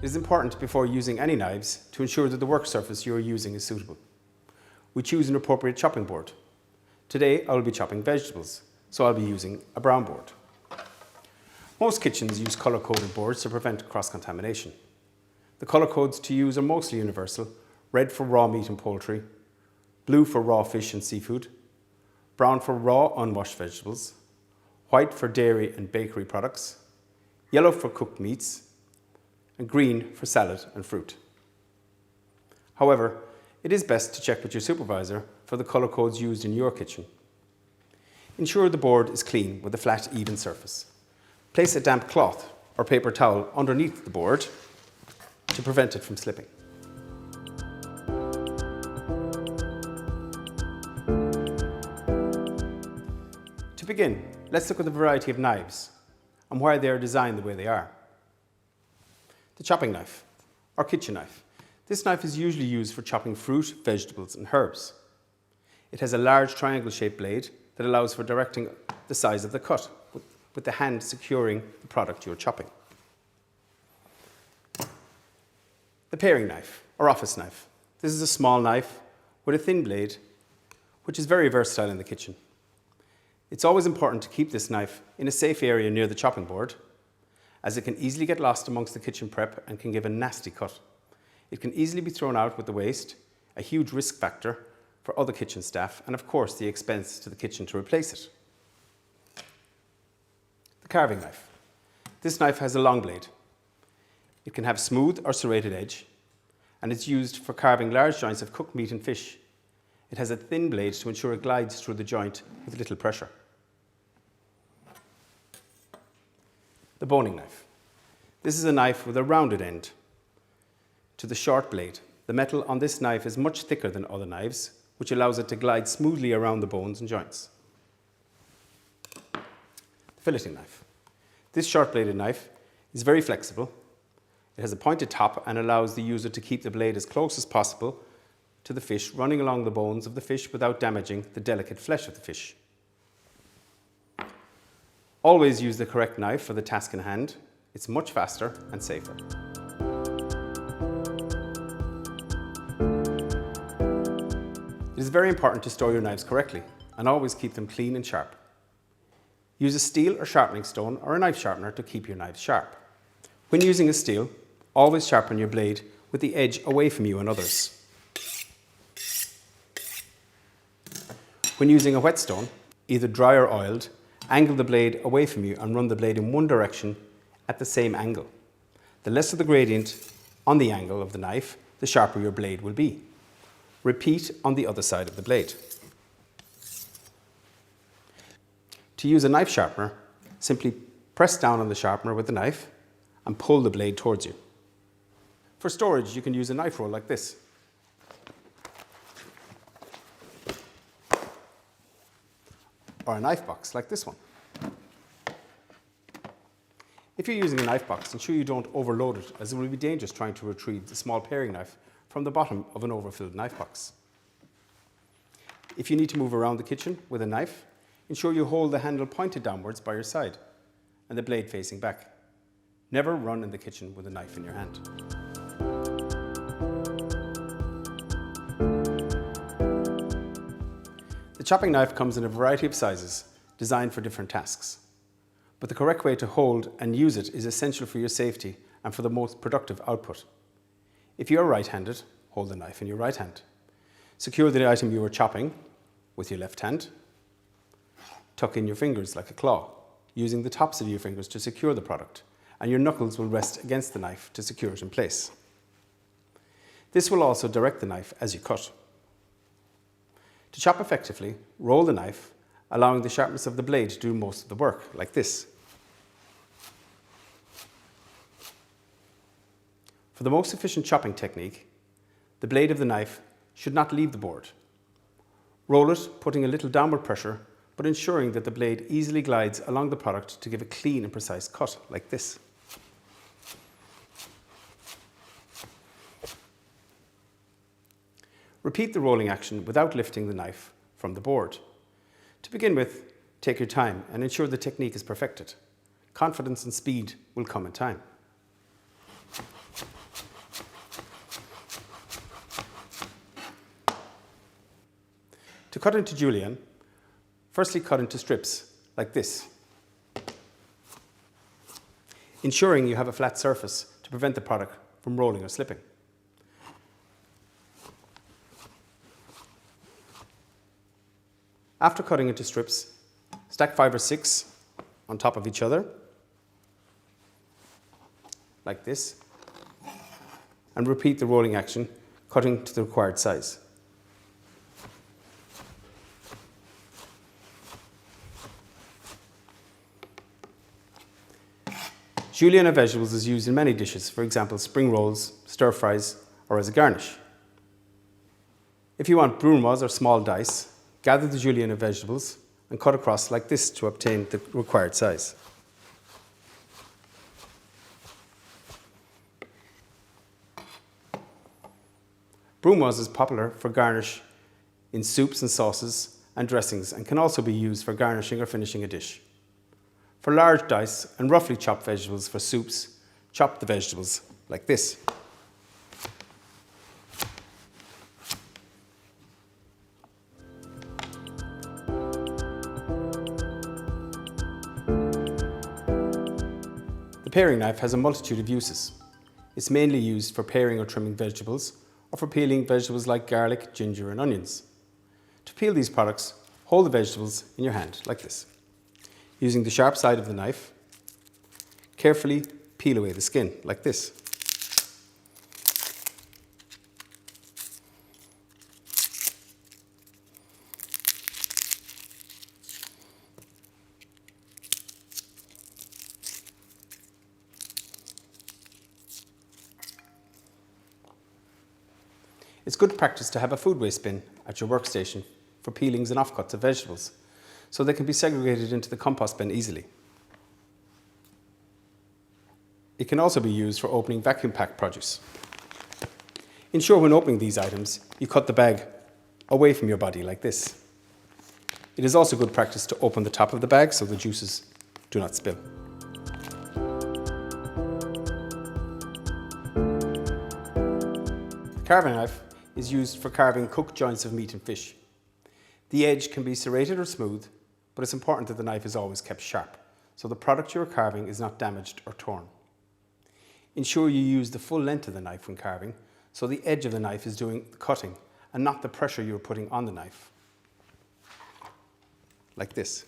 It is important before using any knives to ensure that the work surface you are using is suitable. We choose an appropriate chopping board. Today I will be chopping vegetables, so I'll be using a brown board. Most kitchens use colour-coded boards to prevent cross-contamination. The colour codes to use are mostly universal: red for raw meat and poultry, blue for raw fish and seafood, brown for raw unwashed vegetables, white for dairy and bakery products, yellow for cooked meats, and green for salad and fruit. However, it is best to check with your supervisor for the colour codes used in your kitchen. Ensure the board is clean with a flat, even surface. Place a damp cloth or paper towel underneath the board to prevent it from slipping. To begin, let's look at the variety of knives and why they are designed the way they are. The chopping knife, or kitchen knife. This knife is usually used for chopping fruit, vegetables and herbs. It has a large triangle-shaped blade that allows for directing the size of the cut, with the hand securing the product you're chopping. The paring knife, or office knife. This is a small knife with a thin blade, which is very versatile in the kitchen. It's always important to keep this knife in a safe area near the chopping board, as it can easily get lost amongst the kitchen prep and can give a nasty cut. It can easily be thrown out with the waste, a huge risk factor for other kitchen staff, and of course the expense to the kitchen to replace it. The carving knife. This knife has a long blade. It can have smooth or serrated edge, and it's used for carving large joints of cooked meat and fish. It has a thin blade to ensure it glides through the joint with little pressure. The boning knife. This is a knife with a rounded end to the short blade. The metal on this knife is much thicker than other knives, which allows it to glide smoothly around the bones and joints. The filleting knife. This short-bladed knife is very flexible. It has a pointed top and allows the user to keep the blade as close as possible to the fish, running along the bones of the fish without damaging the delicate flesh of the fish. Always use the correct knife for the task in hand. It's much faster and safer. It is very important to store your knives correctly and always keep them clean and sharp. Use a steel or sharpening stone or a knife sharpener to keep your knives sharp. When using a steel, always sharpen your blade with the edge away from you and others. When using a whetstone, either dry or oiled, angle the blade away from you and run the blade in one direction at the same angle. The less of the gradient on the angle of the knife, the sharper your blade will be. Repeat on the other side of the blade. To use a knife sharpener, simply press down on the sharpener with the knife and pull the blade towards you. For storage, you can use a knife roll like this. Or a knife box like this one. If you're using a knife box, ensure you don't overload it, as it will be dangerous trying to retrieve the small paring knife from the bottom of an overfilled knife box. If you need to move around the kitchen with a knife, ensure you hold the handle pointed downwards by your side and the blade facing back. Never run in the kitchen with a knife in your hand. The chopping knife comes in a variety of sizes, designed for different tasks. But the correct way to hold and use it is essential for your safety and for the most productive output. If you are right-handed, hold the knife in your right hand. Secure the item you are chopping with your left hand. Tuck in your fingers like a claw, using the tops of your fingers to secure the product, and your knuckles will rest against the knife to secure it in place. This will also direct the knife as you cut. To chop effectively, roll the knife, allowing the sharpness of the blade to do most of the work, like this. For the most efficient chopping technique, the blade of the knife should not leave the board. Roll it, putting a little downward pressure, but ensuring that the blade easily glides along the product to give a clean and precise cut, like this. Repeat the rolling action without lifting the knife from the board. To begin with, take your time and ensure the technique is perfected. Confidence and speed will come in time. To cut into julienne, firstly cut into strips, like this, ensuring you have a flat surface to prevent the product from rolling or slipping. After cutting into strips, stack 5 or 6 on top of each other, like this, and repeat the rolling action, cutting to the required size. Julienne of vegetables is used in many dishes, for example spring rolls, stir fries, or as a garnish. If you want brunoise or small dice, gather the julienne of vegetables and cut across like this to obtain the required size. Brunoise is popular for garnish in soups and sauces and dressings and can also be used for garnishing or finishing a dish. For large dice and roughly chopped vegetables for soups, chop the vegetables like this. The paring knife has a multitude of uses. It's mainly used for paring or trimming vegetables, or for peeling vegetables like garlic, ginger and onions. To peel these products, hold the vegetables in your hand like this. Using the sharp side of the knife, carefully peel away the skin like this. It's good practice to have a food waste bin at your workstation for peelings and offcuts of vegetables, so they can be segregated into the compost bin easily. It can also be used for opening vacuum-packed produce. Ensure when opening these items, you cut the bag away from your body like this. It is also good practice to open the top of the bag so the juices do not spill. The carving knife is used for carving cooked joints of meat and fish. The edge can be serrated or smooth, but it's important that the knife is always kept sharp, so the product you are carving is not damaged or torn. Ensure you use the full length of the knife when carving, so the edge of the knife is doing the cutting and not the pressure you are putting on the knife. Like this.